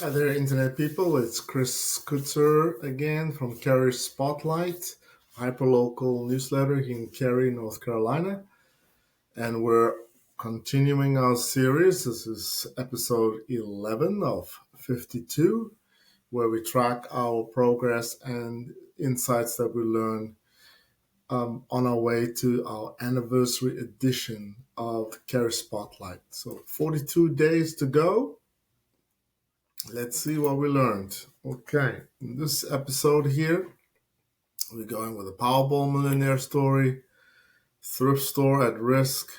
Hi there, Internet people. It's Chris Kutzer again from Cary Spotlight, Hyperlocal newsletter here in Cary, North Carolina. And we're continuing our series. This is episode 11 of 52, where we track our progress and insights that we learn on our way to our anniversary edition of Cary Spotlight. So 42 days to go. Let's see what we learned. Okay, in this episode here, we're going with a Powerball millionaire story, thrift store at risk,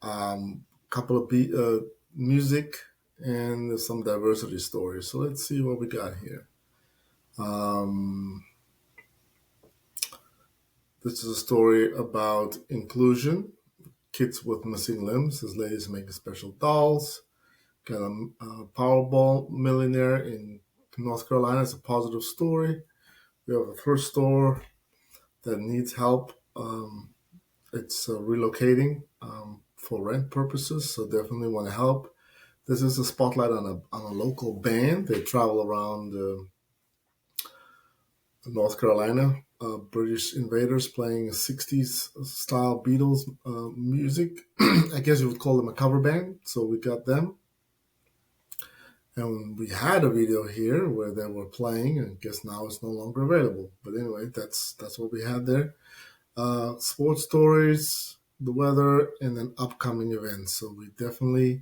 couple of music, and some diversity stories. So let's see what we got here. Um, this is a story about inclusion, kids with missing limbs. This lady's making special dolls. Got a Powerball millionaire in North Carolina. It's a positive story. We have a thrift store that needs help. It's relocating for rent purposes, so definitely want to help. This is a spotlight on a local band. They travel around North Carolina. British invaders playing 60s style Beatles music. I guess you would call them a cover band. So we got them. And we had a video here where they were playing, and I guess now it's no longer available. But anyway, that's what we had there. Sports stories, the weather, and then upcoming events. So we definitely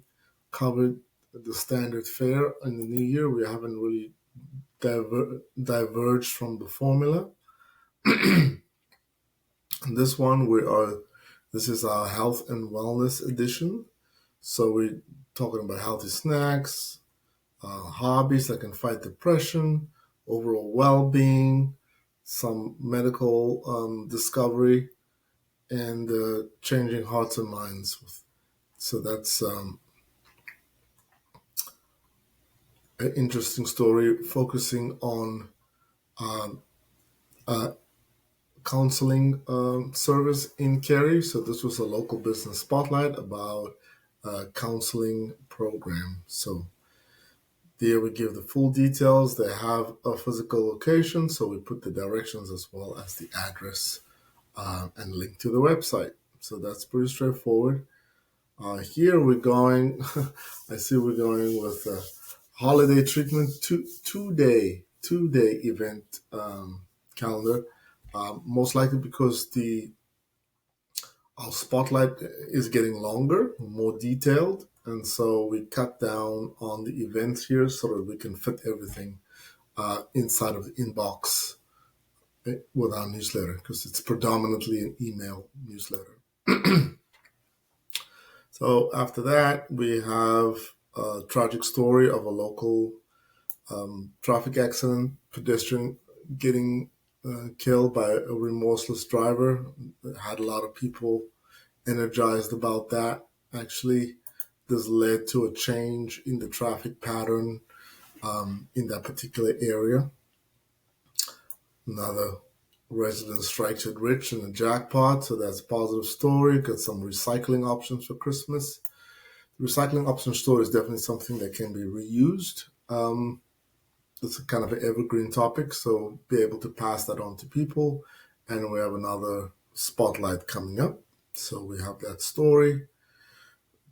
covered the standard fare in the new year. We haven't really diverged from the formula. And this one, this is our health and wellness edition. So we're talking about healthy snacks, hobbies that can fight depression, overall well-being, some medical discovery, and changing hearts and minds. So that's an interesting story focusing on um, uh, counseling service in Cary. So this was a local business spotlight about counseling program. So there we give the full details. They have a physical location, so we put the directions as well as the address and link to the website. So that's pretty straightforward. Here we're going. I see we're going with a holiday treatment two day event calendar. Most likely because the our spotlight is getting longer, more detailed, and so we cut down on the events here so that we can fit everything inside of the inbox with our newsletter because it's predominantly an email newsletter. So after that, we have a tragic story of a local traffic accident, pedestrian getting killed by a remorseless driver. Had a lot of people energized about that. Actually, this led to a change in the traffic pattern in that particular area. Another resident strikes it rich in a jackpot, so that's a positive story. Got some recycling options for Christmas. The recycling option store is definitely something that can be reused. It's a kind of an evergreen topic, so be able to pass that on to people. And we have another spotlight coming up. So we have that story,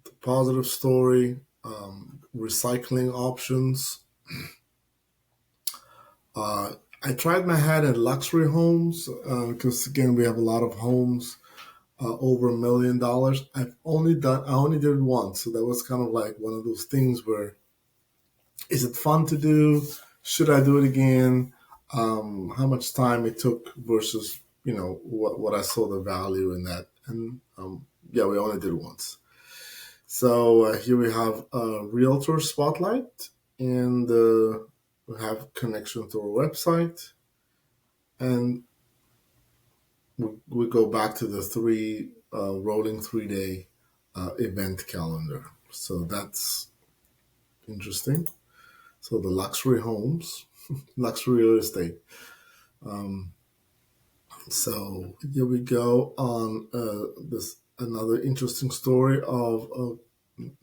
the positive story, recycling options. I tried my hand at luxury homes because again we have a lot of homes over $1 million. I only did it once, so that was kind of like one of those things where is it fun to do? Should I do it again? How much time it took versus what I saw the value in that, and yeah, we only did it once. So here we have a realtor spotlight, and we have connection to our website, and we go back to the rolling 3 day event calendar. So that's interesting. So the luxury homes, luxury real estate. So here we go on this another interesting story of a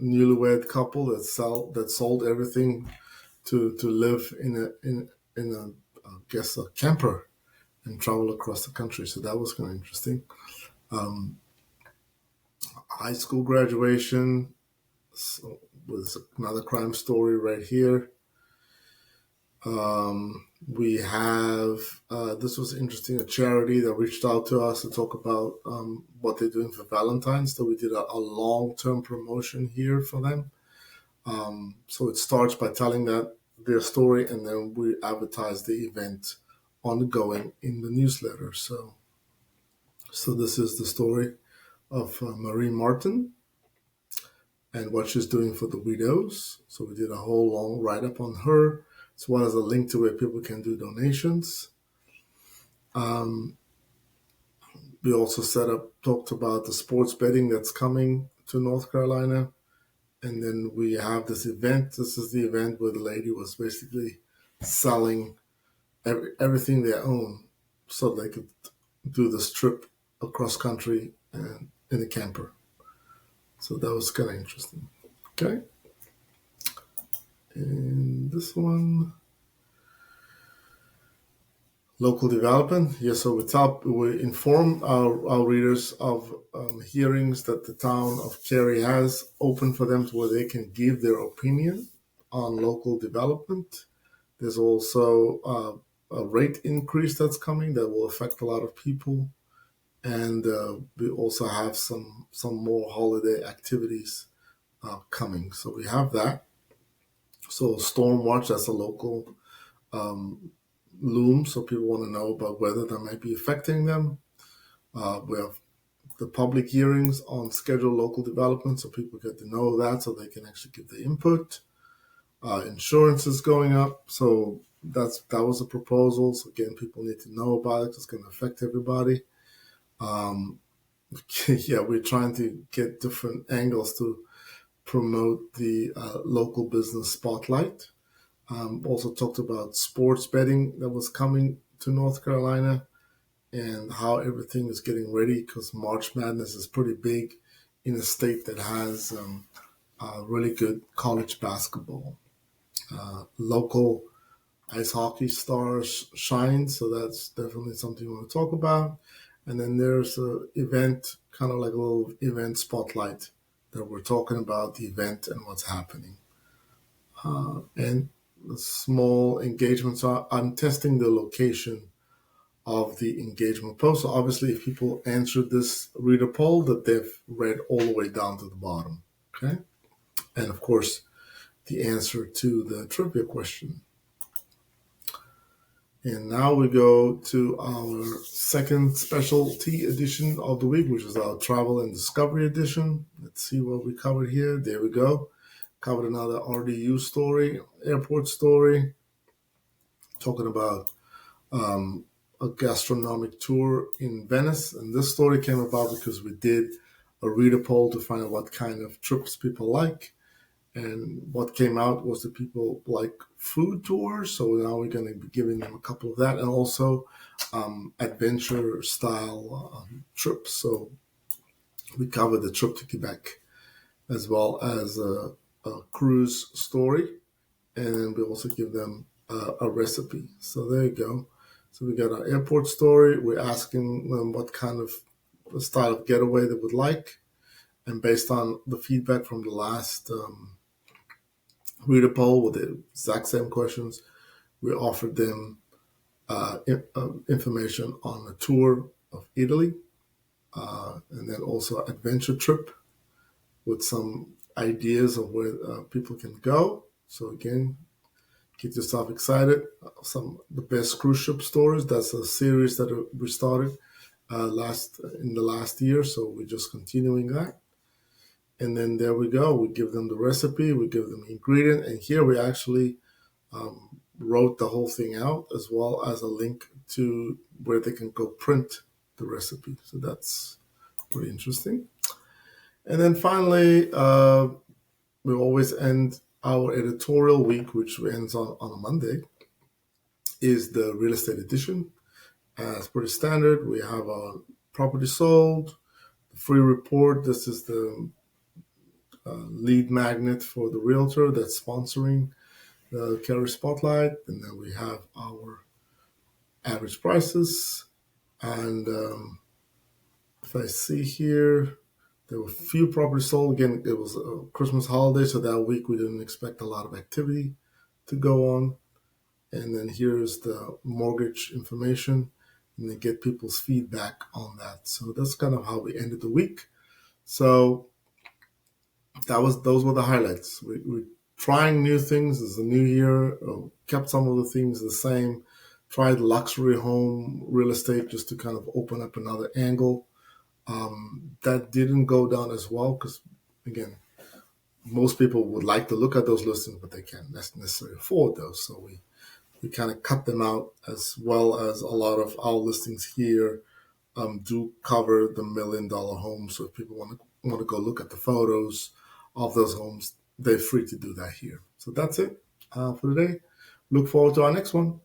newlywed couple that sold everything to live in a I guess a camper and travel across the country. So that was kind of interesting. Um, High school graduation, so, was another crime story right here. We have this was interesting, a charity that reached out to us to talk about what they're doing for Valentine's. So we did a long-term promotion here for them. So it starts by telling that their story, and then we advertise the event ongoing in the newsletter. So this is the story of Marie Martin and what she's doing for the widows. So we did a whole long write-up on her, as well as a link to where people can do donations. Um, we also talked about the sports betting that's coming to North Carolina. And then we have this event. This is the event where the lady was basically selling everything they own so they could do this trip across country and in a camper. So that was kind of interesting. Okay. And this one, local development. Yes, so we inform our readers of hearings that the town of Cary has open for them to where they can give their opinion on local development. There's also a rate increase that's coming that will affect a lot of people, and we also have some more holiday activities coming. So we have that. So storm watch, that's a local um, loom, so people want to know about whether that might be affecting them. We have the public hearings on scheduled local development, so people get to know that, so they can actually give the input. Insurance is going up, so that was a proposal. So again, people need to know about it. It's going to affect everybody. Um, yeah, we're trying to get different angles to promote the local business spotlight. Also talked about sports betting that was coming to North Carolina and how everything is getting ready because March Madness is pretty big in a state that has really good college basketball. Local ice hockey stars shine, so that's definitely something we want to talk about. And then there's an event, kind of like a little event spotlight that we're talking about the event and what's happening. And the small engagements are, I'm testing the location of the engagement post. So obviously, if people answered this reader poll, that they've read all the way down to the bottom. Okay. And of course, the answer to the trivia question. And now we go to our second specialty edition of the week, which is our travel and discovery edition. Let's see what we covered here. There we go. Covered another RDU story, airport story, talking about a gastronomic tour in Venice. And this story came about because we did a reader poll to find out what kind of trips people like. And what came out was that people like food tours. So now we're going to be giving them a couple of that and also adventure style trips. So we covered the trip to Quebec as well as a cruise story. And we also give them a recipe. So there you go. So we got our airport story. We're asking them what kind of style of getaway they would like. And based on the feedback from the last reader poll with the exact same questions, we offered them information on a tour of Italy and then also adventure trip with some ideas of where people can go. So again, get yourself excited. Some the best cruise ship stories. That's a series that we started in the last year. So we're just continuing that. And then there we go. We give them the recipe. We give them the ingredient. And here we actually wrote the whole thing out as well as a link to where they can go print the recipe. So that's pretty interesting. And then finally, we always end our editorial week, which ends on a Monday, is the real estate edition. It's pretty standard. We have a property sold, the free report. This is the lead magnet for the realtor that's sponsoring the Cary Spotlight, and then we have our average prices. And if I see here, there were few properties sold. Again, it was a Christmas holiday, so that week we didn't expect a lot of activity to go on. And then here's the mortgage information, and then get people's feedback on that. So that's kind of how we ended the week. So those were the highlights. We trying new things. It's a new year. Kept some of the things the same. Tried luxury home real estate just to kind of open up another angle. That didn't go down as well because, again, most people would like to look at those listings, but they can't necessarily afford those. So we kind of cut them out, as well as a lot of our listings here do cover the $1 million homes. So if people want to go look at the photos of those homes, they're free to do that here. So that's it for today. Look forward to our next one.